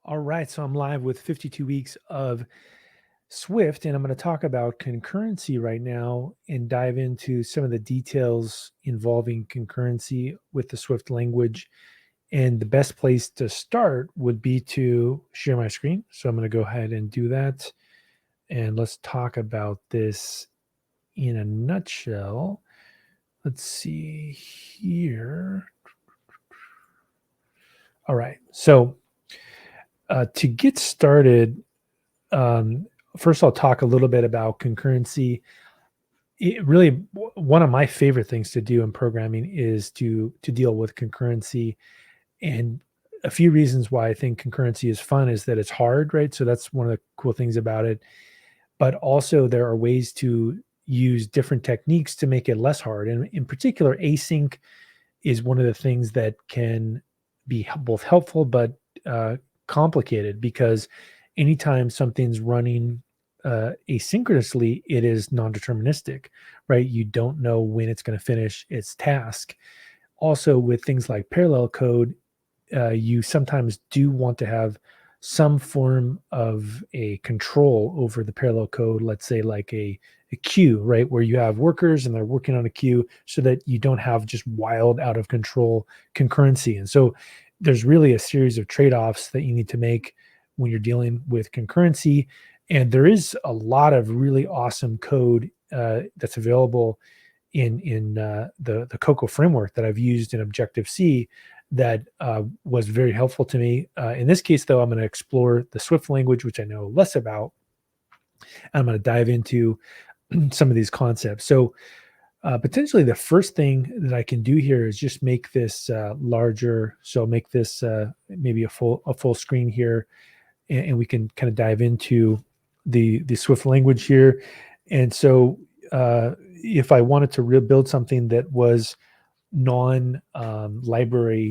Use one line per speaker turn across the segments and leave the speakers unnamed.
All right, so I'm live with 52 weeks of Swift, and I'm going to talk about concurrency right now and dive into some of the details involving concurrency with the Swift language. And the best place to start would be to share my screen. So I'm going to go ahead and do that. And let's talk about this in a nutshell. Let's see here. All right, so to get started, um, first I'll talk a little bit about concurrency. One of my favorite things to do in programming is to deal with concurrency, and a few reasons why I think concurrency is fun is that it's hard, right? So that's one of the cool things about it. But also there are ways to use different techniques to make it less hard. And in particular, async is one of the things that can be both helpful but complicated, because anytime something's running asynchronously, it is non-deterministic, right? You don't know when it's going to finish its task. Also, with things like parallel code, you sometimes do want to have some form of a control over the parallel code, let's say like a queue, right? Where you have workers and they're working on a queue so that you don't have just wild out of control concurrency. And so there's really a series of trade-offs that you need to make when you're dealing with concurrency. And there is a lot of really awesome code that's available in the Cocoa framework that I've used in Objective-C that was very helpful to me. In this case, though, I'm going to explore the Swift language, which I know less about. I'm going to dive into some of these concepts. So potentially the first thing that I can do here is just make this larger. So make this maybe a full screen here, and we can kind of dive into the Swift language here. And so if I wanted to build something that was non-library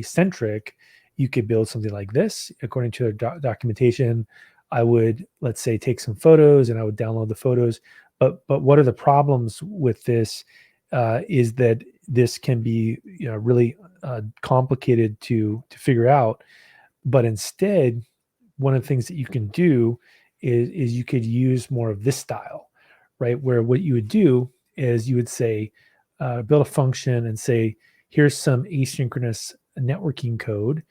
centric, you could build something like this. According to their documentation, I would, let's say, take some photos and I would download the photos. But what are the problems with this is that this can be really complicated to figure out. But instead, one of the things that you can do is you could use more of this style, right? Where what you would do is you would say, build a function and say, here's some asynchronous networking code.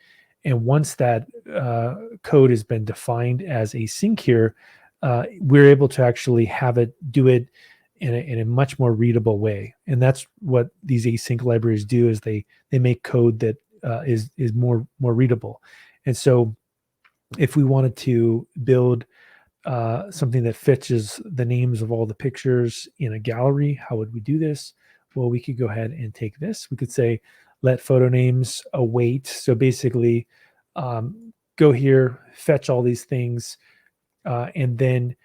And once that code has been defined as async here, we're able to actually have it do it in a much more readable way. And that's what these async libraries do, is they make code that is more readable. And so if we wanted to build something that fetches the names of all the pictures in a gallery, how would we do this? Well, we could go ahead and take this. We could say, let photo names await. So basically, go here, fetch all these things, and then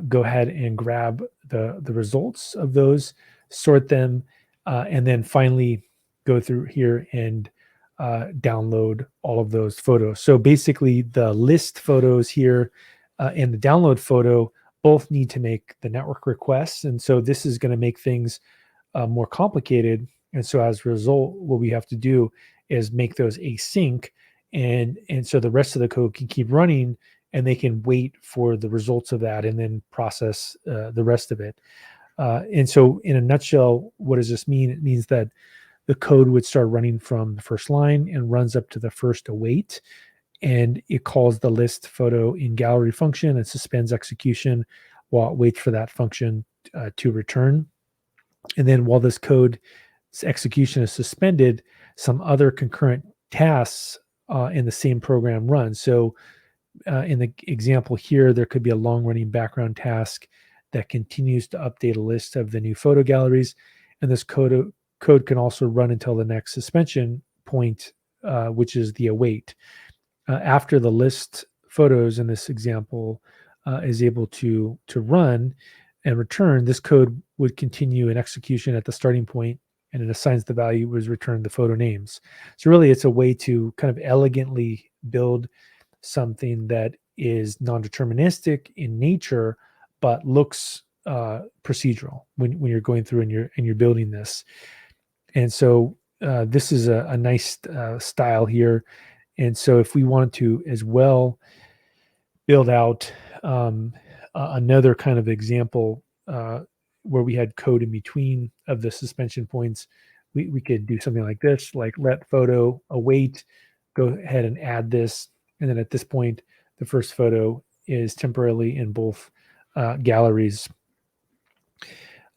go ahead and grab the results of those, sort them, and then finally go through here and download all of those photos. So basically, the list photos here and the download photo both need to make the network requests. And so this is going to make things more complicated. And so as a result, what we have to do is make those async. And so the rest of the code can keep running and they can wait for the results of that and then process the rest of it. And so in a nutshell, what does this mean? It means that the code would start running from the first line and runs up to the first await. And it calls the list photo in gallery function and suspends execution while it waits for that function to return. And then while this code's execution is suspended, some other concurrent tasks in the same program run. So in the example here, there could be a long-running background task that continues to update a list of the new photo galleries. And this code can also run until the next suspension point, which is the await. After the list photos in this example is able to run and return, this code would continue in execution at the starting point, and it assigns the value was returned the photo names. So really, it's a way to kind of elegantly build something that is non-deterministic in nature, but looks procedural when you're going through and you're building this. And so this is a nice style here. And so if we wanted to as well build out another kind of example where we had code in between of the suspension points, we could do something like this, like let photo await, go ahead and add this. And then at this point, the first photo is temporarily in both galleries.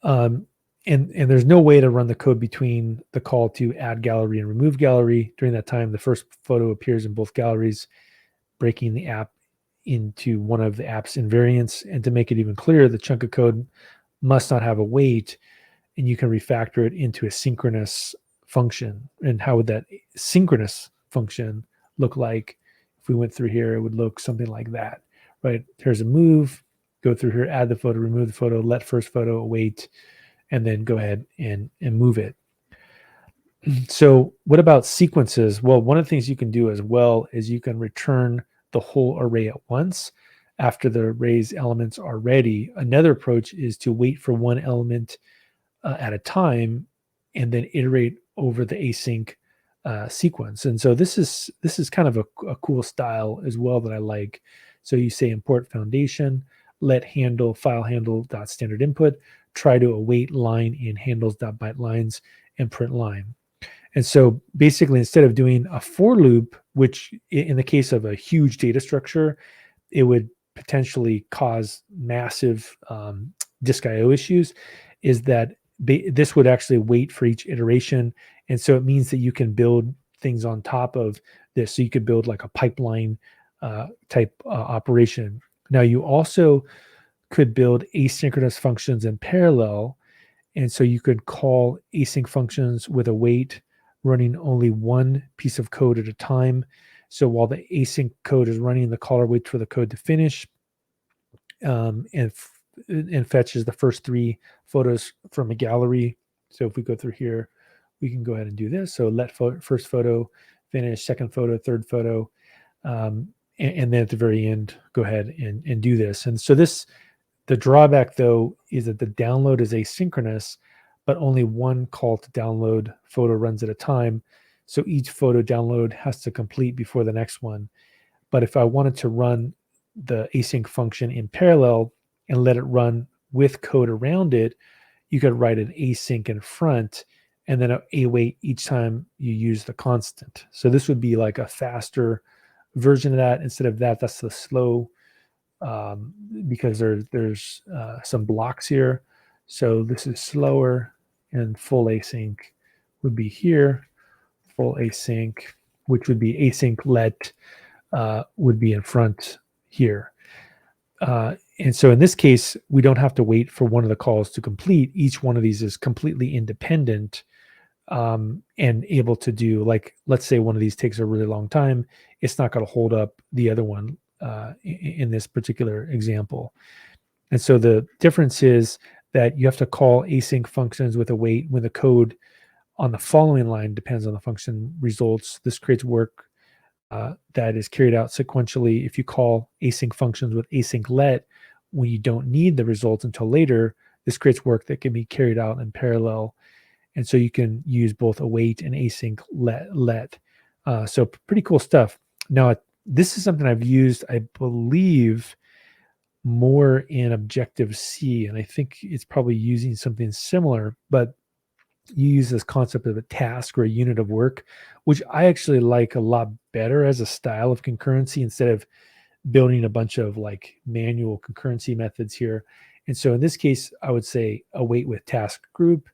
And there's no way to run the code between the call to add gallery and remove gallery. During that time, the first photo appears in both galleries, breaking the app into one of the app's invariants. And to make it even clearer, the chunk of code must not have a wait, and you can refactor it into a synchronous function. And how would that synchronous function look like? If we went through here, it would look something like that, right? Here's a move, go through here, add the photo, remove the photo, let first photo await, and then go ahead and move it. So what about sequences? Well, one of the things you can do as well is you can return the whole array at once after the array's elements are ready. Another approach is to wait for one element at a time and then iterate over the async sequence. And so this is kind of a cool style as well that I like. So you say import foundation, let handle file handle dot standard input, try to await line in handles dot byte lines, and print line. And so basically, instead of doing a for loop, which in the case of a huge data structure, it would potentially cause massive disk IO issues, is that this would actually wait for each iteration. And so it means that you can build things on top of this. So you could build like a pipeline type operation. Now, you also could build asynchronous functions in parallel. And so you could call async functions with a wait running only one piece of code at a time. So while the async code is running, the caller waits for the code to finish and fetches the first 3 photos from a gallery. So if we go through here, we can go ahead and do this. So let first photo finish, second photo, third photo, and then at the very end, go ahead and do this. And so the drawback, though, is that the download is asynchronous, but only one call to download photo runs at a time. So each photo download has to complete before the next one. But if I wanted to run the async function in parallel and let it run with code around it, you could write an async in front and then await each time you use the constant. So this would be like a faster version of that. Instead of that, that's the slow, because there's some blocks here. So this is slower, and full async would be here. Full async, which would be async let, would be in front here. And so in this case, we don't have to wait for one of the calls to complete. Each one of these is completely independent and able to do, like, let's say one of these takes a really long time. It's not going to hold up the other one in this particular example. And so the difference is that you have to call async functions with a wait when the code on the following line depends on the function results. This creates work that is carried out sequentially. If you call async functions with async let when you don't need the results until later, this creates work that can be carried out in parallel. And so you can use both await and async let. So pretty cool stuff. Now, this is something I've used, I believe, more in Objective-C, and I think it's probably using something similar, but you use this concept of a task or a unit of work, which I actually like a lot better as a style of concurrency instead of building a bunch of like manual concurrency methods here. And so in this case, I would say await with task group.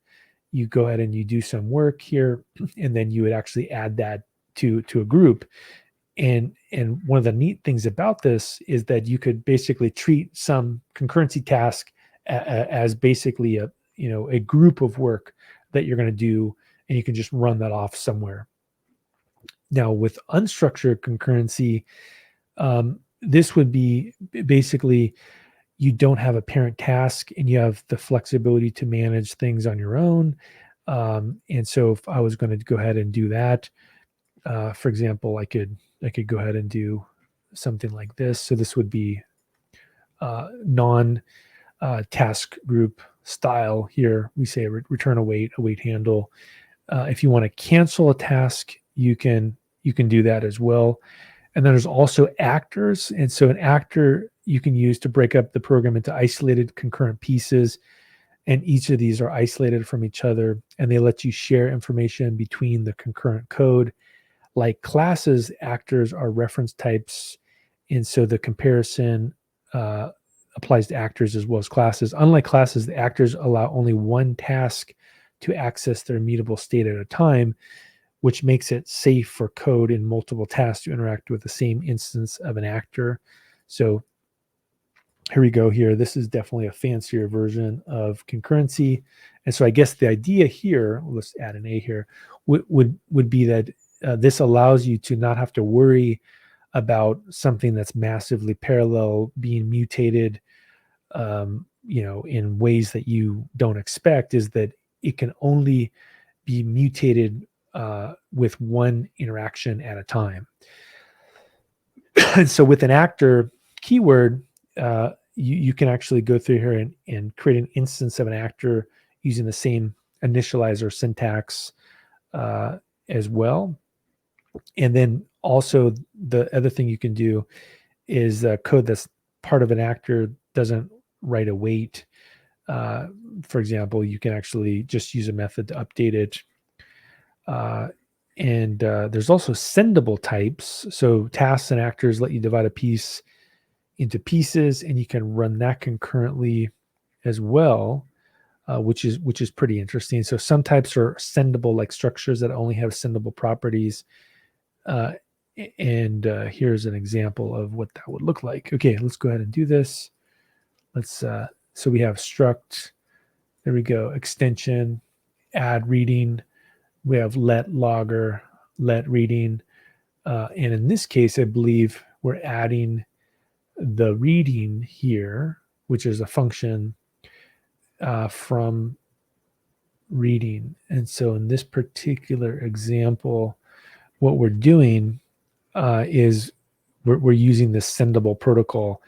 You go ahead and you do some work here, and then you would actually add that to a group. And one of the neat things about this is that you could basically treat some concurrency task as basically a group of work that you're going to do, and you can just run that off somewhere. Now, with unstructured concurrency, this would be basically you don't have a parent task and you have the flexibility to manage things on your own. And so if I was going to go ahead and do that, for example, I could go ahead and do something like this. So this would be non-task group style here. We say return await handle. If you want to cancel a task, you can do that as well. And then there's also actors. And so an actor you can use to break up the program into isolated concurrent pieces. And each of these are isolated from each other, and they let you share information between the concurrent code. Like classes, actors are reference types. And so the comparison applies to actors as well as classes. Unlike classes, the actors allow only one task to access their immutable state at a time, which makes it safe for code in multiple tasks to interact with the same instance of an actor. So here we go here. This is definitely a fancier version of concurrency. And so I guess the idea here, let's add an A here, would be that this allows you to not have to worry about something that's massively parallel being mutated, in ways that you don't expect, is that it can only be mutated with one interaction at a time. And so with an actor keyword, you can actually go through here and create an instance of an actor using the same initializer syntax as well. And then also the other thing you can do is code that's part of an actor doesn't write a wait. For example, you can actually just use a method to update it. And there's also sendable types. So tasks and actors let you divide a piece into pieces, and you can run that concurrently as well, which is pretty interesting. So some types are sendable, like structures that only have sendable properties. And here's an example of what that would look like. Okay, let's go ahead and do this. Let's so we have struct. There we go. Extension, add reading. We have let logger, let reading. And in this case, I believe we're adding the reading here, which is a function from reading. And so in this particular example, what we're doing is we're using the sendable protocol.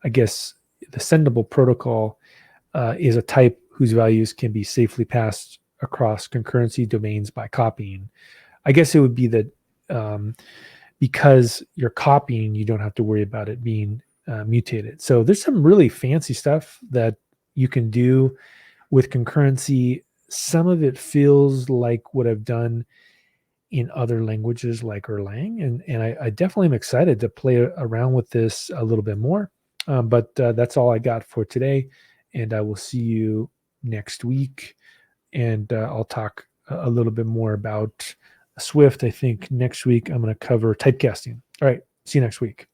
I guess the sendable protocol is a type whose values can be safely passed across concurrency domains by copying. I guess it would be that because you're copying, you don't have to worry about it being mutated. So there's some really fancy stuff that you can do with concurrency. Some of it feels like what I've done in other languages like Erlang, and I definitely am excited to play around with this a little bit more. But that's all I got for today, and I will see you next week. And I'll talk a little bit more about Swift. I think next week I'm going to cover typecasting. All right, see you next week.